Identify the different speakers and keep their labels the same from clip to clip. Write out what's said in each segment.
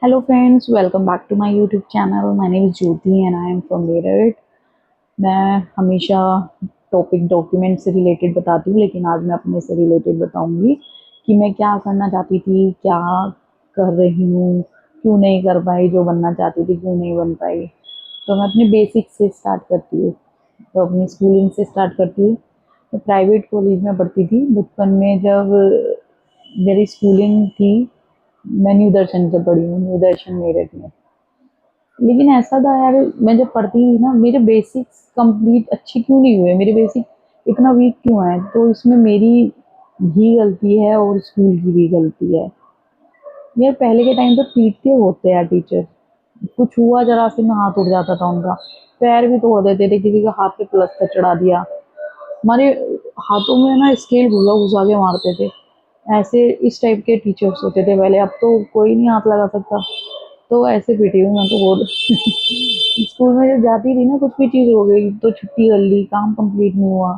Speaker 1: Hello friends, welcome back to my YouTube channel. My name is Jyoti and I am from Meerut. मैं हमेशा topic document से related बताती हूँ, लेकिन आज मैं अपने से रिलेटेड बताऊँगी कि मैं क्या करना चाहती थी, क्या कर रही हूँ, क्यों नहीं कर पाई, जो बनना चाहती थी क्यों नहीं बन पाई। तो मैं अपने बेसिक से स्टार्ट करती हूँ। तो अपनी स्कूलिंग से स्टार्ट करती हूँ। तो प्राइवेट कॉलेज में पढ़ती थी बचपन में। जब मेरी स्कूलिंग थी, मैं न्यू दर्शन से पढ़ी हूँ, न्यू दर्शन मेरठ में। लेकिन ऐसा था यार, मैं जब पढ़ती थी ना, मेरे बेसिक्स कंप्लीट अच्छे क्यों नहीं हुए, मेरे बेसिक इतना वीक क्यों है। तो इसमें मेरी भी गलती है और स्कूल की भी गलती है। यार पहले के टाइम पे पीटते होते यार टीचर, कुछ हुआ जरा से में हाथ उठ जाता था उनका, पैर भी तोड़ देते थे, किसी का हाथ पे प्लस्तर चढ़ा दिया। हमारे हाथों में ना स्केल घुसा घुसा के मारते थे। ऐसे इस टाइप के टीचर्स होते थे पहले, अब तो कोई नहीं हाथ लगा सकता। तो ऐसे पीटी हूँ मैं तो बहुत। स्कूल में जब जाती थी ना, कुछ भी चीज़ हो गई तो छुट्टी कर ली, काम कंप्लीट नहीं हुआ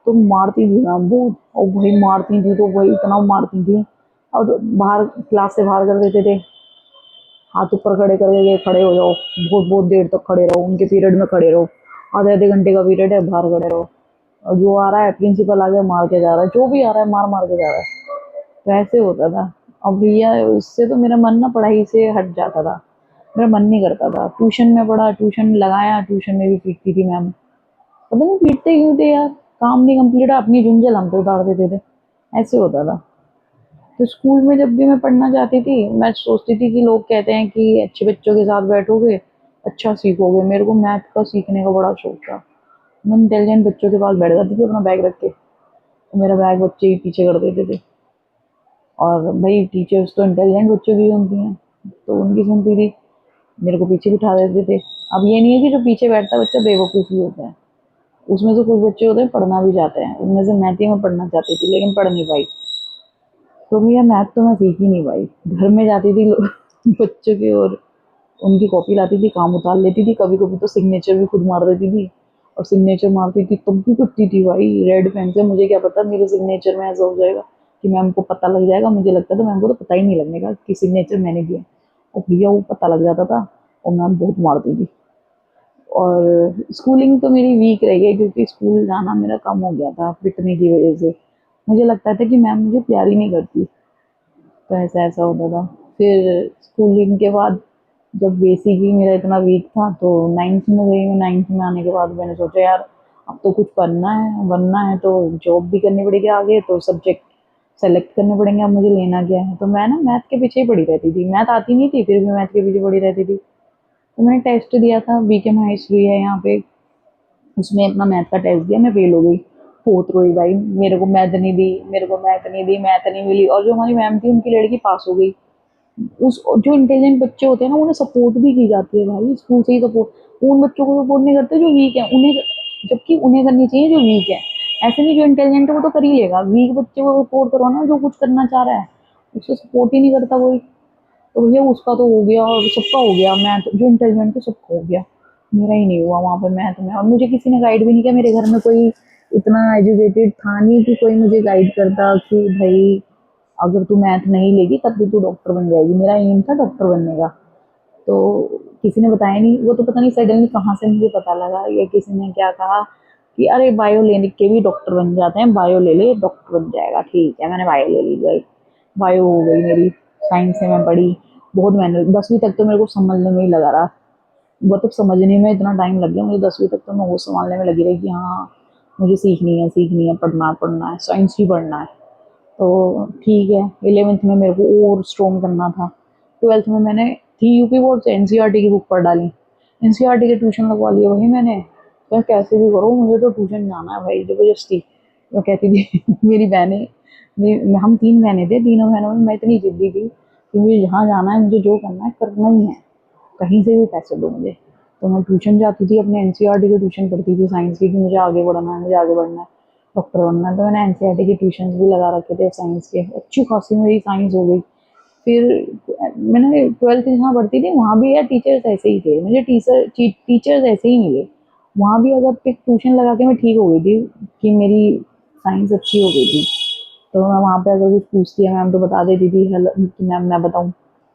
Speaker 1: तो मारती थी ना बहुत। और वही मारती थी तो वही इतना मारती थी। और तो बाहर क्लास से बाहर कर देते थे, हाथ ऊपर खड़े करके के खड़े हो जाओ, बहुत बहुत देर तक खड़े रहो, उनके पीरियड में खड़े रहो। आधे आधे घंटे का पीरियड है, बाहर खड़े रहो। और जो आ रहा है प्रिंसिपल आ गया मार के जा रहा है, जो भी आ रहा है मार मार के जा रहा है। तो ऐसे होता था। अब भैया उससे तो मेरा मन ना पढ़ाई से हट जाता था, मेरा मन नहीं करता था। ट्यूशन में पढ़ा, ट्यूशन लगाया, ट्यूशन में भी पीटती थी मैम। पता नहीं पीटते क्यों थे यार, काम नहीं कंप्लीट है अपनी झुंझल हम पे उतार देते थे। ऐसे होता था। तो स्कूल में जब भी मैं पढ़ना चाहती थी, मैं सोचती थी कि लोग कहते हैं कि अच्छे बच्चों के साथ बैठोगे अच्छा सीखोगे। मेरे को मैथ का सीखने का बड़ा शौक था। मैं इंटेलिजेंट बच्चों के पास बैठ जाती थी अपना बैग रख के, तो मेरा बैग बच्चे ही पीछे कर देते थे। और भाई टीचर्स तो इंटेलिजेंट बच्चों की सुनती हैं, तो उनकी सुनती थी, मेरे को पीछे बिठा देते थे। अब ये नहीं है कि जो पीछे बैठता बच्चा बेवकूफ़ ही होता है, उसमें से कुछ बच्चे होते हैं पढ़ना भी चाहते हैं। उनमें से मैं थी, मैं पढ़ना चाहती थी लेकिन पढ़ नहीं पाई। तो भैया मैथ तो मैं सीख ही नहीं पाई। घर में जाती थी बच्चों की, और उनकी कॉपी लाती थी, काम उतार लेती थी, कभी कभी तो सिग्नेचर भी खुद मार देती थी। और सिग्नेचर मारती थी तब भी पिटती थी भाई, रेड पेन से। मुझे क्या पता मेरे सिग्नेचर में ऐसा हो जाएगा कि मैम को पता लग जाएगा। मुझे लगता था मैम को तो पता ही नहीं लगने का कि सिग्नेचर मैंने किया। और भैया वो पता लग जाता था और मैम बहुत मारती थी। और स्कूलिंग तो मेरी वीक रही है क्योंकि स्कूल जाना मेरा कम हो गया था पिटने की वजह से। मुझे लगता था कि मैम मुझे प्यार ही नहीं करती। तो ऐसा ऐसा होता था। फिर स्कूलिंग के बाद जब बेसिक ही मेरा इतना वीक था तो नाइन्थ में गई मैं। नाइन्थ में आने के बाद मैंने सोचा यार अब तो कुछ करना है, बनना है तो जॉब भी करनी पड़ेगी आगे, तो सब्जेक्ट सेलेक्ट करने पड़ेंगे। अब मुझे लेना क्या है, तो मैं ना मैथ के पीछे ही पड़ी रहती थी। मैथ आती नहीं थी फिर भी मैथ के पीछे पड़ी रहती थी। तो मैंने टेस्ट दिया था, बीके हिस्ट्री है यहाँ पे, उसमें अपना मैथ का टेस्ट दिया, मैं फेल हो गई। फोर्थ रोई भाई, मेरे को मैथ नहीं दी, मेरे को मैथ नहीं दी, मैथ नहीं मिली। और जो हमारी मैम थी उनकी लड़की पास हो गई। उस जो इंटेलिजेंट बच्चे होते हैं ना, उन्हें सपोर्ट भी की जाती है भाई, स्कूल से ही सपोर्ट। उन बच्चों को सपोर्ट नहीं करते जो वीक है, उन्हें, जबकि उन्हें करनी चाहिए जो वीक है। ऐसे नहीं, जो इंटेलिजेंट है वो तो कर ही लेगा, वीक बच्चे को सपोर्ट करो ना, जो कुछ करना चाह रहा है उसको सपोर्ट ही नहीं करता कोई। तो भैया उसका तो हो गया और सबका हो गया, मैथ जो इंटेलिजेंट है सबका हो गया, मेरा ही नहीं हुआ वहाँ पे मैथ में। और मुझे किसी ने गाइड भी नहीं किया, मेरे घर में कोई इतना एजुकेटेड था नहीं कि कोई मुझे गाइड करता कि भाई अगर तू मैथ नहीं लेगी तब भी तू डॉक्टर बन जाएगी। मेरा एम था डॉक्टर बनने का। तो किसी ने बताया नहीं, वो तो पता नहीं सडनली कहाँ से मुझे पता लगा, या किसी ने क्या कहा कि अरे बायो लेने के भी डॉक्टर बन जाते हैं, बायो ले ले डॉक्टर बन जाएगा। ठीक है, मैंने बायो ले ली भाई, बायो हो गई मेरी। साइंस से मैं पढ़ी बहुत। मैंने 10वीं तक तो मेरे को समझने में ही लगा रहा, मतलब समझने में इतना टाइम लग गया मुझे। 10वीं तक तो मैं वो संभालने में लगी रही कि हाँ मुझे सीखनी है, पढ़ना है, साइंस ही पढ़ना है। तो ठीक है, 11th में मेरे को और स्ट्रॉन्ग करना था। 12th में मैंने थी यूपी बोर्ड से, एनसीईआरटी की बुक पढ़ डाली, एनसीईआरटी के ट्यूशन लगवा लिया वही मैंने। तो कैसे भी करो मुझे तो ट्यूशन जाना है भाई, जबरदस्ती। वो कहती थी मेरी बहनें, हम 3 बहनें थे, तीनों बहनों में मैं इतनी जिद्दी थी कि मुझे जहाँ जाना है, मुझे जो करना है करना ही है, कहीं से भी पैसे दो मुझे। तो मैं ट्यूशन जाती थी, अपने एनसीईआरटी की ट्यूशन पढ़ती थी साइंस की, कि मुझे आगे बढ़ना है, मुझे आगे बढ़ना है, डॉक्टर बनना है। तो मैंने एनसीईआरटी के ट्यूशन भी लगा रखे थे साइंस के, अच्छी खासी मेरी साइंस हो गई। फिर मैंने 12th जहाँ पढ़ती थी वहाँ भी यार टीचर्स ऐसे ही थे, मुझे टीचर्स ऐसे ही मिले। वहाँ भी अगर एक ट्यूशन लगा के मैं ठीक हो गई थी कि मेरी साइंस अच्छी हो गई थी। तो मैं वहाँ पे अगर कुछ पूछती है मैम तो बता देती थी, हेलो कि मैम मैं बताऊँ।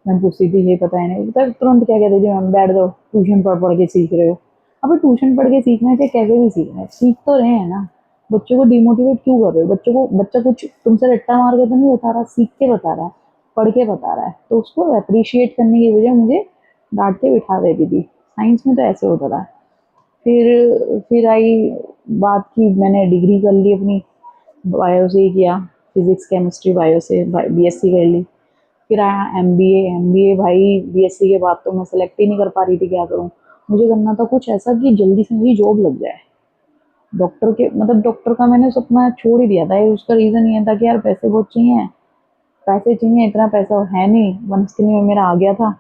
Speaker 1: मैं पूछती थी ये पता है नहीं पता, तुरंत क्या कहती थी मैम, बैठ जाओ, ट्यूशन पढ़ पढ़ के सीख रहे हो। अबे ट्यूशन पढ़ के सीखना है चाहे कैसे भी सीखना है, सीख तो रहे हैं ना। बच्चों को डिमोटिवेट क्यों कर रहे हो? बच्चा कुछ तुमसे रट्टा मार के तो नहीं बता रहा, सीख के बता रहा है, पढ़ के बता रहा है। तो उसको अप्रिशिएट करने की वजह मुझे डांट के बिठा देती थी। साइंस में तो ऐसे होता था। फिर आई बात की, मैंने डिग्री कर ली अपनी, बायो से ही किया, फिजिक्स केमिस्ट्री बायो से बीएससी कर ली। फिर आया एमबीए। एमबीए भाई बीएससी के बाद तो मैं सेलेक्ट ही नहीं कर पा रही थी, क्या करूँ। मुझे करना था कुछ ऐसा कि जल्दी से मेरी जॉब लग जाए। डॉक्टर के मतलब डॉक्टर का मैंने सपना छोड़ ही दिया था। उसका रीज़न ये था कि यार पैसे बहुत चाहिए, पैसे चाहिए, इतना पैसा है नहीं। वनस्किनी में मेरा आ गया था,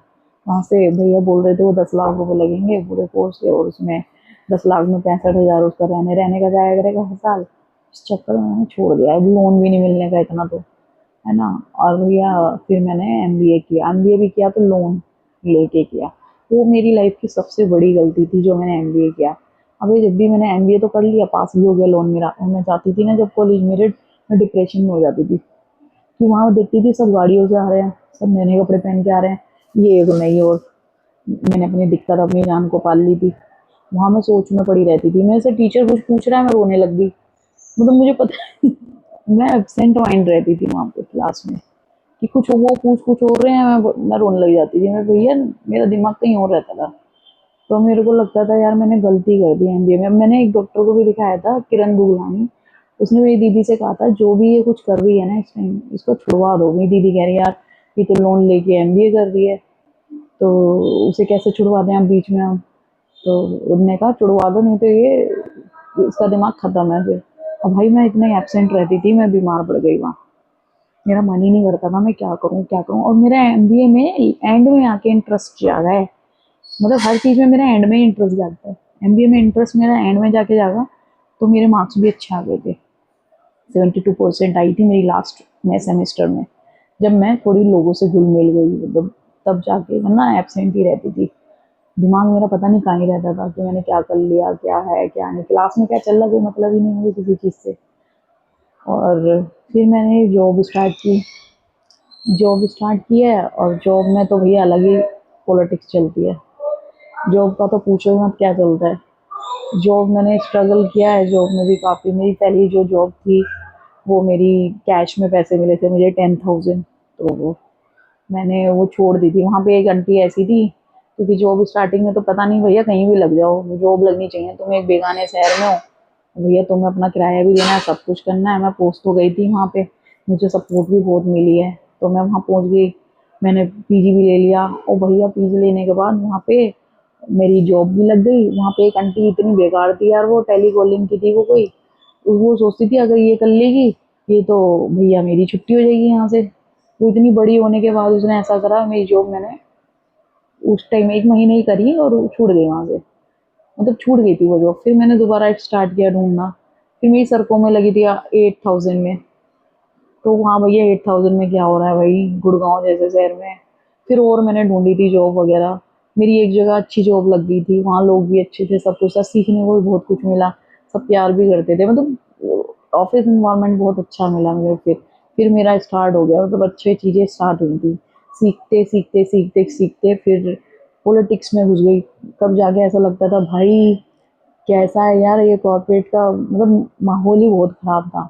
Speaker 1: वहाँ से भैया बोल रहे थे वो 10 लाख रुपए लगेंगे पूरे कोर्स के, और उसमें 10 लाख में 65 हज़ार उसका रहने रहने का जाया करेगा हर साल। इस चक्कर में मैंने छोड़ दिया। अभी लोन भी नहीं मिलने का इतना तो, है ना। और भैया फिर मैंने एमबीए किया। एमबीए भी किया तो लोन लेके किया। वो मेरी लाइफ की सबसे बड़ी गलती थी जो मैंने एमबीए किया। अभी जब भी मैंने एमबीए तो कर लिया, पास भी हो गया लोन मेरा, और मैं जाती थी ना जब कॉलेज मेरे, मैं डिप्रेशन में हो जाती थी कि वहाँ देखती थी सब गाड़ियों से आ रहे हैं, सब नए नए कपड़े पहन के आ रहे हैं, ये एक नहीं। और मैंने अपनी दिक्कत अपनी जान को पाल ली थी। वहाँ मैं सोच में पड़ी रहती थी, मेरे से टीचर कुछ पूछ रहा है मैं रोने लग गई। मतलब मुझे पता मैं एब्सेंट माइंड रहती थी वहाँ पे क्लास में, कि कुछ वो पूछ कुछ हो रहे हैं, मैं रोने लग जाती थी। मैं भैया मेरा दिमाग कहीं और रहता था। तो मेरे को लगता था यार मैंने गलती कर दी एमबीए में। मैंने एक डॉक्टर को भी दिखाया था, किरण गुगलानी। उसने मेरी दीदी से कहा था जो भी ये कुछ कर रही है ना इस टाइम, इसको छुड़वा दो। मेरी दीदी कह रही है यार ये तो लोन लेके एमबीए कर रही है, तो उसे कैसे छुड़वा दें आप बीच में हम। तो उन्होंने कहा छुड़वा दो, नहीं तो ये इसका दिमाग खत्म है फिर। और भाई मैं इतने एब्सेंट रहती थी, मैं बीमार पड़ गई वहाँ। मेरा मन ही नहीं करता था, मैं क्या करूँ क्या करूँ। और मेरा एमबीए में एंड में आके इंटरेस्ट जागा है। मतलब हर चीज़ में मेरा एंड में ही इंटरेस्ट जागता है। एमबीए में इंटरेस्ट मेरा एंड में जाके जागा। तो मेरे मार्क्स भी अच्छे आ गए थे, 72% आई थी मेरी लास्ट में सेमेस्टर में, जब मैं थोड़ी लोगों से घुल मिल गई, मतलब तब जाके, वरना एब्सेंट ही रहती थी। दिमाग मेरा पता नहीं कहाँ ही रहता था कि मैंने क्या कर लिया, क्या है क्या नहीं, क्लास में क्या चल रहा कोई मतलब ही नहीं मुझे किसी चीज़ से। और फिर मैंने जॉब स्टार्ट की है। और जॉब में तो भैया अलग ही पॉलिटिक्स चलती है। जॉब का तो पूछो ही मत क्या चलता है। जॉब मैंने स्ट्रगल किया है, जॉब में भी काफ़ी। मेरी पहली जो जॉब थी वो मेरी कैश में पैसे मिले थे मुझे 10,000। तो वो मैंने वो छोड़ दी थी। वहाँ पे एक आंटी ऐसी थी, क्योंकि जॉब स्टार्टिंग में तो पता नहीं भैया कहीं भी लग जाओ, जॉब लगनी चाहिए। तुम एक बेगाने शहर में हो भैया, तुम्हें अपना किराया भी देना है, सब कुछ करना है। मैं पोस्ट तो गई थी वहाँ पे, मुझे सपोर्ट भी बहुत मिली है, तो मैं वहाँ पहुँच गई। मैंने पीजी भी ले लिया, और भैया पीजी लेने के बाद वहाँ पे मेरी जॉब भी लग गई। वहाँ पे एक आंटी इतनी बेकार थी यार, वो टेली कॉलिंग की थी वो कोई। वो सोचती थी अगर ये कर लेगी ये तो भैया मेरी छुट्टी हो जाएगी यहाँ से। वो इतनी बड़ी होने के बाद उसने ऐसा करा, मेरी जॉब मैंने उस टाइम 1 महीने ही करी और छूट गई वहाँ से। मतलब छूट गई थी वो जॉब। फिर मैंने दोबारा स्टार्ट किया ढूंढना। फिर मेरी सड़कों में लगी थी 8,000 में। तो वहाँ भैया 8,000 में क्या हो रहा है भाई, गुड़गांव जैसे शहर में। फिर और मैंने ढूंढी थी जॉब वगैरह। मेरी एक जगह अच्छी जॉब लग गई थी, वहाँ लोग भी अच्छे थे, सब कुछ था, सीखने को भी बहुत कुछ मिला, सब प्यार भी करते थे। मतलब ऑफिस इन्वायरमेंट बहुत अच्छा मिला मुझे। फिर मेरा स्टार्ट हो गया, मतलब अच्छी चीज़ें स्टार्ट हुई थी। सीखते सीखते सीखते सीखते फिर पॉलिटिक्स में घुस गई। तब जाके ऐसा लगता था भाई कैसा है यार ये कॉर्पोरेट का, मतलब माहौल ही बहुत ख़राब था।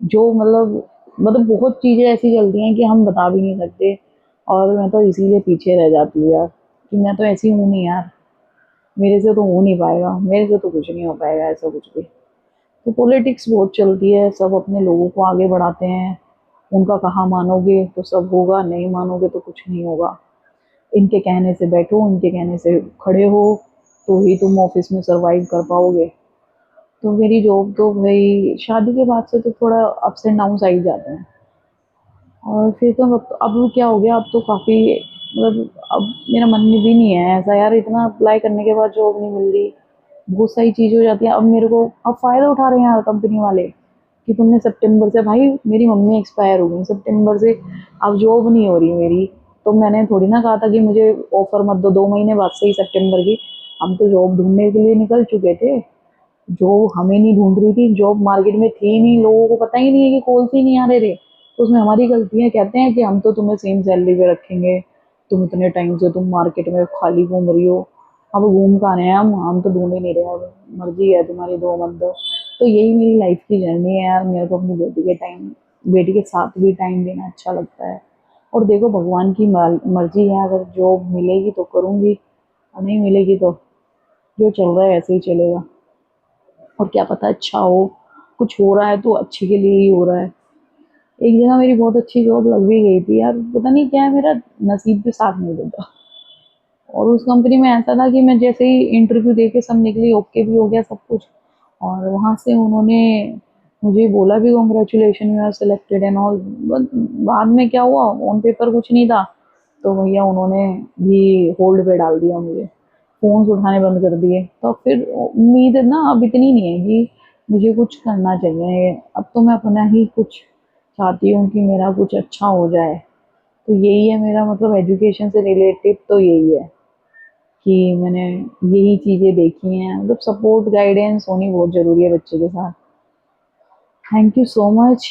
Speaker 1: जो मतलब बहुत चीज़ें ऐसी चलती हैं कि हम बता भी नहीं सकते। और मैं तो इसीलिए पीछे रह जाती हूँ यार, कि मैं तो ऐसी हूँ नहीं यार, मेरे से तो हो नहीं पाएगा, मेरे से तो कुछ नहीं हो पाएगा ऐसा कुछ भी। तो पॉलिटिक्स बहुत चलती है, सब अपने लोगों को आगे बढ़ाते हैं। उनका कहा मानोगे तो सब होगा, नहीं मानोगे तो कुछ नहीं होगा। इनके कहने से बैठो, इनके कहने से खड़े हो, तो ही तुम ऑफिस में सरवाइव कर पाओगे। तो मेरी जॉब तो भाई शादी के बाद से तो थोड़ा अप्स एंड डाउन्स आ ही जाते हैं। और फिर तो अब क्या हो गया, अब तो काफ़ी, मतलब अब मेरा मन में भी नहीं है ऐसा यार, इतना अप्लाई करने के बाद जॉब नहीं मिल रही, बहुत सारी चीज़ें हो जाती हैं। अब मेरे को अब फ़ायदा उठा रहे हैं यार कंपनी वाले, कि तुमने सितंबर से, भाई मेरी मम्मी एक्सपायर हो गई सितंबर से, अब जॉब नहीं हो रही मेरी। तो मैंने थोड़ी ना कहा था कि मुझे ऑफर मत दो 2 महीने बाद से ही सितंबर की। हम तो जॉब ढूंढने के लिए निकल चुके थे। जॉब हमें नहीं ढूंढ रही थी, जॉब मार्केट में थी नहीं, लोगों को पता ही नहीं है कि कॉल्स ही नहीं आ रहे थे। तो उसमें हमारी गलती है। कहते हैं कि हम तो तुम्हें सेम सैलरी पे रखेंगे, तुम इतने टाइम से तुम मार्केट में खाली घूम रही हो, अब घूम कहाँ रहे हैं हम तो ढूंढ ही नहीं रहे, अब मर्जी है तुम्हारी, दो मत दो। तो यही मेरी लाइफ की जर्नी है यार, मेरे को अपनी बेटी के साथ भी टाइम देना अच्छा लगता है। और देखो भगवान की मर्जी है, अगर जॉब मिलेगी तो करूँगी और नहीं मिलेगी तो जो चल रहा है ऐसे ही चलेगा। और क्या पता अच्छा हो, कुछ हो रहा है तो अच्छे के लिए ही हो रहा है। एक जगह मेरी बहुत अच्छी जॉब लग भी गई थी यार, पता नहीं क्या है, मेरा नसीब भी साथ नहीं देता। और उस कंपनी में ऐसा था कि मैं जैसे ही इंटरव्यू दे के सब निकली, ओके भी हो गया सब कुछ, और वहाँ से उन्होंने मुझे बोला भी congratulation you are selected and all. बाद में क्या हुआ, ऑन पेपर कुछ नहीं था, तो भैया उन्होंने भी होल्ड पे डाल दिया मुझे, फ़ोन्स उठाने बंद कर दिए। तो फिर उम्मीद ना अब इतनी नहीं है कि मुझे कुछ करना चाहिए, अब तो मैं अपना ही कुछ चाहती हूँ कि मेरा कुछ अच्छा हो जाए। तो यही है मेरा मतलब एजुकेशन से रिलेटेड तो यही है कि मैंने यही चीज़ें देखी हैं, मतलब सपोर्ट गाइडेंस होनी बहुत ज़रूरी है बच्चे के साथ। Thank you so much.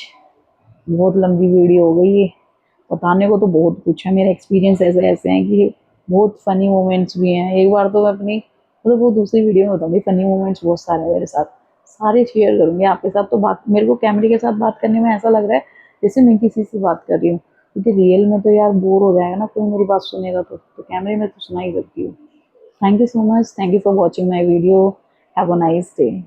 Speaker 1: बहुत लंबी वीडियो हो गई है, बताने को तो बहुत कुछ है, मेरे एक्सपीरियंस ऐसे ऐसे हैं कि बहुत फ़नी मोमेंट्स भी हैं। एक बार तो मैं अपनी मतलब वो दूसरी वीडियो में बताऊँगी, फ़नी मोमेंट्स बहुत सारे हैं मेरे साथ, सारे शेयर करूँगी आपके साथ। तो बात मेरे को कैमरे के साथ बात करने में ऐसा लग रहा है जैसे मैं किसी से बात कर रही हूँ, क्योंकि रियल में तो यार बोर हो जाएगा ना कोई मेरी बात सुनेगा तो कैमरे में तो सुना ही सकती हूँ। Thank you so much. Thank you for watching my video. Have a nice day.